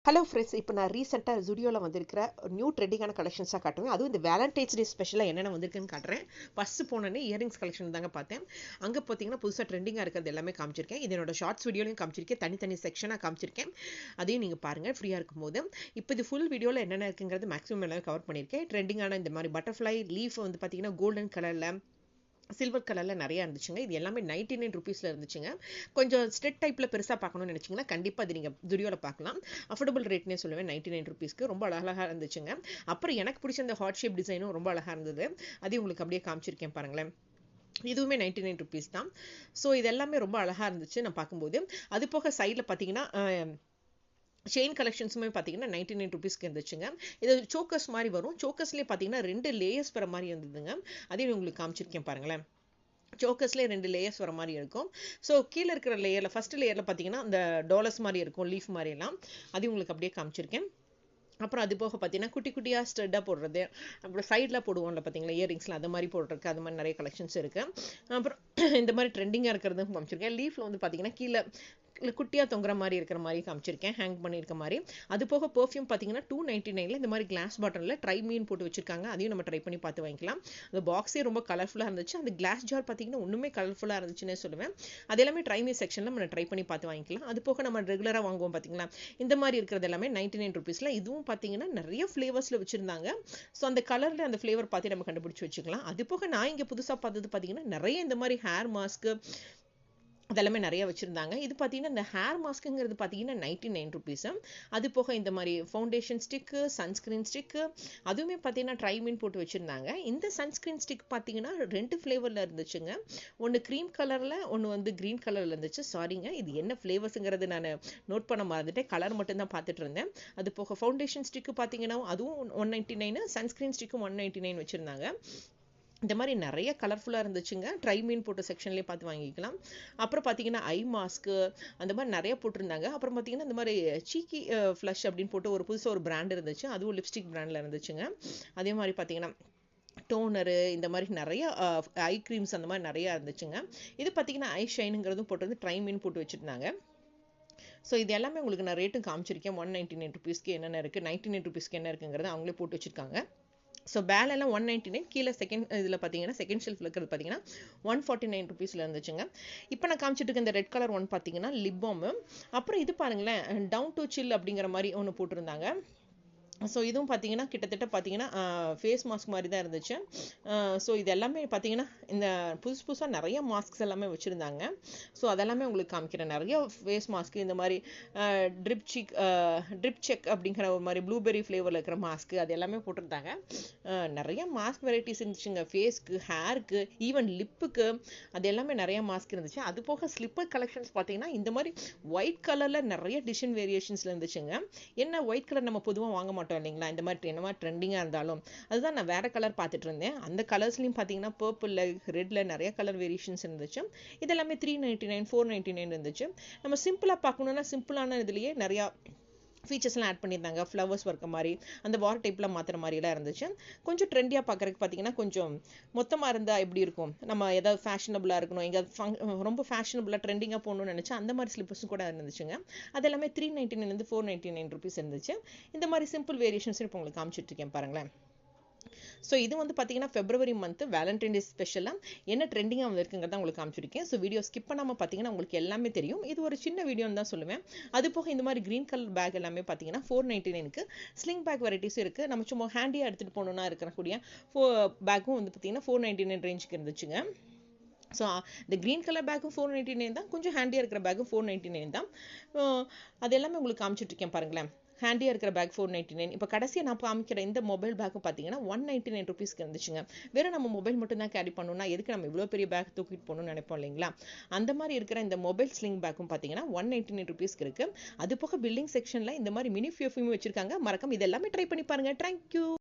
Hello friends, இப்போ நான் ரீசெண்டாக ஜுடியோவில் வந்திருக்கிற நியூ ட்ரெண்டிங்கான கலெக்ஷன்ஸாக காட்டுவேன். அதுவும் இந்த வேலண்டைன்ஸ் டே ஸ்பெஷலாக என்னென்ன வந்திருக்குன்னு காட்டுறேன். ஃபஸ்ட்டு போனோன்னே இயரிங்ஸ் கலெக்ஷன் தாங்க பார்த்தேன். அங்கே பார்த்தீங்கன்னா புதுசாக ட்ரெண்டிங்காக இருக்கிறது எல்லாமே காமிச்சிருக்கேன். இது என்னோட ஷார்ட்ஸ் வீடியோலையும் காமிச்சிருக்கேன், தனித்தனி செக்ஷனாக காமிச்சிருக்கேன். அதையும் நீங்கள் பாருங்கள் ஃப்ரீயாக இருக்கும் போது. இப்போ இது ஃபுல் வீடியோவில் என்னென்ன இருக்குங்கிறது மேக்ஸிமம் எல்லாமே கவர் பண்ணியிருக்கேன். ட்ரெண்டிங்கான இந்த மாதிரி பட்டர்ஃப்ளை லீஃப் வந்து பார்த்தீங்கன்னா கோல்டன் கலரில் சில்வர் கலரில் நிறையா இருந்துச்சுங்க. இது எல்லாமே 99 ருபீஸில் இருந்துச்சுங்க. கொஞ்சம் ஸ்ட்ரெட் டைப்பில் பெருசாக பார்க்கணும்னு நினச்சிங்கன்னா கண்டிப்பாக அது நீங்கள் ஜுடியோவில் பார்க்கலாம். அஃபோர்டபுள் ரேட்னே சொல்லுவேன். 99 ருபீஸ்க்கு ரொம்ப அழகாக இருந்துச்சுங்க. அப்புறம் எனக்கு பிடிச்ச அந்த ஹார்ட் ஷேப் டிசைனும் ரொம்ப அழகாக இருந்தது. அதையும் உங்களுக்கு அப்படியே காமிச்சிருக்கேன் பாருங்களேன். இதுவுமே 99 ருபீஸ் தான். ஸோ இது எல்லாமே ரொம்ப அழகாக இருந்துச்சு நான் பார்க்கும்போது. அது போக சைடில் பார்த்தீங்கன்னா செயின் கலெக்ஷன்ஸுமே பார்த்தீங்கன்னா 99 ருபீஸ்க்கு இருந்துச்சுங்க. இது சோக்கர்ஸ் மாதிரி வரும். சோக்கர்ஸ்லேயே பார்த்தீங்கன்னா 2 லேயர்ஸ் வர மாதிரி இருந்ததுங்க. அதையும் உங்களுக்கு காமிச்சிருக்கேன் பாருங்களேன். சோக்கர்ஸ்லேயே 2 லேயர்ஸ் வர மாதிரி இருக்கும். ஸோ கீழே இருக்கிற லேயரில் ஃபஸ்ட்டு லேயரில் பார்த்தீங்கன்னா இந்த டாலர்ஸ் மாதிரி இருக்கும், லீஃப் மாதிரியெல்லாம். அதையும் உங்களுக்கு அப்படியே காமிச்சிருக்கேன். அப்புறம் அது போக பார்த்தீங்கன்னா குட்டி குட்டியாக ஸ்ட்ரெட்டாக போடுறது, அப்புறம் சைடில் போடுவோம்ல பார்த்தீங்களா இயரிங்ஸ்லாம், அது மாதிரி போடுறதுக்கு அது மாதிரி நிறைய கலெக்ஷன்ஸ் இருக்குது. அப்புறம் இந்த மாதிரி ட்ரெண்டிங்காக இருக்கிறதும் காமிச்சிருக்கேன். லீஃபில் வந்து பார்த்தீங்கன்னா கீழே குட்டியாக தொங்குற மாதிரி இருக்கிற மாதிரி காமிச்சிருக்கேன், ஹேங் பண்ணியிருக்க மாதிரி. அது போக பெர்ஃப்யூம் பார்த்தீங்கன்னா 299 இந்த மாதிரி கிளாஸ் பாட்டிலில் ட்ரை மீன் போட்டு வச்சிருக்காங்க. அதையும் நம்ம ட்ரை பண்ணி பார்த்து வாங்கிக்கலாம். அந்த பாக்ஸே ரொம்ப கலர்ஃபுல்லாக இருந்துச்சு. அந்த கிளாஸ் ஜார் பார்த்தீங்கன்னா ஒன்றுமே கலர்ஃபுல்லாக இருந்துச்சுன்னே சொல்லுவேன். அது எல்லாமே ட்ரை மீன் செக்ஷனில் நம்ம ட்ரை பண்ணி பார்த்து வாங்கிக்கலாம். அது போக நம்ம ரெகுலராக வாங்குவோம் பார்த்தீங்களா, இந்த மாதிரி இருக்கிறது எல்லாமே 99 ருபீஸில். இதுவும் பார்த்தீங்கன்னா நிறைய ஃப்ளேவர்ஸில் வச்சுருந்தாங்க. ஸோ அந்த கலரில் அந்த ஃப்ளேவர் பார்த்து நம்ம கண்டுபிடிச்சி வச்சுக்கலாம். அது போக நான் இங்கே புதுசாக பார்த்தது பார்த்தீங்கன்னா நிறைய இந்த மாதிரி ஹேர் மாஸ்க்கு அதெல்லாமே நிறைய வச்சுருந்தாங்க. இது பார்த்தீங்கன்னா இந்த ஹேர் மாஸ்க்குங்கிறது பார்த்தீங்கன்னா 99 ருபீஸு. அது போக இந்த மாதிரி ஃபவுண்டேஷன் ஸ்டிக்கு, சன்ஸ்க்ரீன் ஸ்டிக்கு, அதுவுமே பார்த்தீங்கன்னா ட்ரை மீன் போட்டு வச்சுருந்தாங்க. இந்த சன்ஸ்க்ரீன் ஸ்டிக் பார்த்தீங்கன்னா 2 ஃப்ளேவரில் இருந்துச்சுங்க. ஒன்று க்ரீம் கலரில், ஒன்று வந்து க்ரீன் கலரில் இருந்துச்சு. சாரிங்க, இது என்ன ஃப்ளேவர்ஸுங்கிறது நான் நோட் பண்ண மறந்துட்டேன். கலர் மட்டும்தான் பார்த்துட்டு இருந்தேன். அது போக ஃபவுண்டேஷன் ஸ்டிக்கு பார்த்தீங்கன்னா அதுவும் 199, சன்ஸ்க்ரீன் ஸ்டிக்கும் 199 வச்சுருந்தாங்க. இந்த மாதிரி நிறைய கலர்ஃபுல்லாக இருந்துச்சுங்க. ட்ரை மீன் போட்ட செக்ஷன்லேயே பார்த்து வாங்கிக்கலாம். அப்புறம் பார்த்தீங்கன்னா ஐ மாஸ்க்கு அந்த மாதிரி நிறைய போட்டிருந்தாங்க. அப்புறம் பார்த்தீங்கன்னா இந்த மாதிரி சீக்கி ஃப்ளஷ் அப்படின்னு போட்டு ஒரு புதுசாக ஒரு பிராண்ட் இருந்துச்சு. அதுவும் லிப்ஸ்டிக் பிராண்டில் இருந்துச்சுங்க. அதே மாதிரி பார்த்தீங்கன்னா டோனரு, இந்த மாதிரி நிறைய ஐ க்ரீம்ஸ் அந்த மாதிரி நிறையா இருந்துச்சுங்க. இது பார்த்தீங்கன்னா ஐ ஷைனுங்கிறதும் போட்டு வந்து ட்ரை மீன் போட்டு வச்சுருந்தாங்க. ஸோ இது எல்லாமே உங்களுக்கு நான் ரேட்டும் காமிச்சிருக்கேன். 199 ருபீஸ்க்கு என்னென்ன இருக்குது, 99 ருபீஸ்க்கு என்ன இருக்குங்கிறத அவங்களே போட்டு வச்சுருக்காங்க. ஸோ பேலெல்லாம் 199. கீழே செகண்ட் இதில் பார்த்தீங்கன்னா செகண்ட் ஷெல்ஃப் இருக்கிறது பார்த்தீங்கன்னா 149 ருபீஸில் இருந்துச்சுங்க. இப்போ நான் காமிச்சிட்டு இருக்க இந்த ரெட் கலர் ஒன் பார்த்தீங்கன்னா லிப் பாம். அப்புறம் இது பாருங்களேன், டவுன் டு சில் அப்படிங்கிற மாதிரி ஒன்று போட்டிருந்தாங்க. ஸோ இதுவும் பார்த்தீங்கன்னா கிட்டத்தட்ட பார்த்தீங்கன்னா ஃபேஸ் மாஸ்க் மாதிரி தான் இருந்துச்சு. ஸோ இது எல்லாமே பார்த்தீங்கன்னா இந்த புதுசாக நிறைய மாஸ்க்ஸ் எல்லாமே வச்சுருந்தாங்க. ஸோ அதெல்லாமே உங்களுக்கு காமிக்கிறேன். நிறைய ஃபேஸ் மாஸ்க்கு, இந்த மாதிரி ட்ரிப் செக் அப்படிங்கிற ஒரு மாதிரி ப்ளூபெர்ரி ஃப்ளேவரில் இருக்கிற மாஸ்க்கு, அது எல்லாமே போட்டிருந்தாங்க. நிறைய மாஸ்க் வெரைட்டிஸ் இருந்துச்சுங்க. ஃபேஸ்க்கு, ஹேருக்கு, ஈவன் லிப்புக்கு, அது எல்லாமே நிறைய மாஸ்க் இருந்துச்சு. அது போக ஸ்லிப்பர் கலெக்ஷன்ஸ் பார்த்தீங்கன்னா இந்த மாதிரி ஒயிட் கலரில் நிறைய டிசைன் வேரியேஷன்ஸில் இருந்துச்சுங்க. என்ன ஒயிட் கலர் நம்ம பொதுவாக வாங்க மாட்டோம் இல்லைங்களா, இந்த மாதிரி என்ன மாதிரி ட்ரெண்டிங்காக இருந்தாலும். அதுதான் நான் வேற கலர் பார்த்துட்டு இருந்தேன். அந்த கலர்ஸ்லையும் பார்த்தீங்கன்னா பர்பிளில், ரெட்டில் நிறைய கலர் வேரியேஷன்ஸ் இருந்துச்சு. இதெல்லாமே 399, 499 இருந்துச்சு. நம்ம சிம்பிளாக பார்க்கணுன்னா சிம்பிளான இதுலேயே நிறையா ஃபீச்சர்ஸ்லாம் ஆட் பண்ணியிருந்தாங்க. ஃப்ளவர்ஸ் ஒர்க்க மாதிரி, அந்த வார் டைப்லாம் மாற்றுற மாதிரிலாம் இருந்துச்சு. கொஞ்சம் ட்ரெண்டியாக பார்க்குறதுக்கு பார்த்தீங்கன்னா கொஞ்சம் மொத்தமாக இருந்தால் எப்படி இருக்கும், நம்ம ஏதாவது ஃபேஷனபுளாக இருக்கணும், எங்கேயாவது ரொம்ப ஃபேஷனபுளாக ட்ரெண்டிங்காக போகணும்னு நினச்சா அந்த மாதிரி ஸ்லிப்பர்ஸும் கூட இருந்துச்சுங்க. அது எல்லாமே 399 499 ருபீஸ் இருந்துச்சு. இந்த மாதிரி சிம்பிள் வேரியேஷன்ஸ் இப்போ உங்களுக்கு காமிச்சிட்ருக்கேன் பாருங்களேன். ஸோ இது வந்து பார்த்தீங்கன்னா ஃபெப்ரவரி மந்த் வேலண்டைன் டே ஸ்பெஷலாக என்ன ட்ரெண்டிங்காக வந்துருக்குங்கிறத உங்களுக்கு காமிச்சிருக்கேன். ஸோ வீடியோ ஸ்கிப் பண்ணாமல் பார்த்தீங்கன்னா உங்களுக்கு எல்லாமே தெரியும். இது ஒரு சின்ன வீடியோன்னு தான் சொல்லுவேன். அது போக இந்த மாதிரி க்ரீன் கலர் பேக் எல்லாமே பார்த்தீங்கன்னா 499க்கு ஸ்லிங் பேக் வெரைட்டிஸும் இருக்குது. நம்ம சும்மா ஹேண்டியாக எடுத்துகிட்டு போகணுன்னா இருக்கக்கூடிய பேக்கும் வந்து பார்த்தீங்கன்னா 499 ரேஞ்சுக்கு இருந்துச்சுங்க. ஸோ இந்த க்ரீன் கலர் பேக்கும் 499 தான், கொஞ்சம் ஹேண்டியாக இருக்கிற பேக்கும் 499 தான். அது எல்லாமே உங்களுக்கு காமிச்சிட்ருக்கேன் பாருங்களேன். ஹேண்டியாக இருக்கிற பேக் 499. இப்போ கடைசியாக நான் காமிக்கிற இந்த மொபைல் பேக்கும் பார்த்தீங்கன்னா 199 ருபீஸ்க்கு இருந்துச்சுங்க. வெறும் நம்ம மொபைல் மட்டும் தான் கேரி பண்ணணும்னா எதுக்கு நம்ம இவ்வளோ பெரிய பேக் தூக்கிட்டு போகணும்னு நினைப்போம் இல்லைங்களா, அந்த மாதிரி இருக்கிற இந்த மொபைல் ஸ்லிங் பேக்கும் பார்த்தீங்கன்னா 199 ருபீஸ்க்கு இருக்குது. அது போக பில்டிங் செக்ஷனில் இந்த மாதிரி மினி பெர்ஃப்யூம் வச்சுருக்காங்க. மறக்காம இதெல்லாமே ட்ரை பண்ணி பாருங்கள். தேங்க்யூ.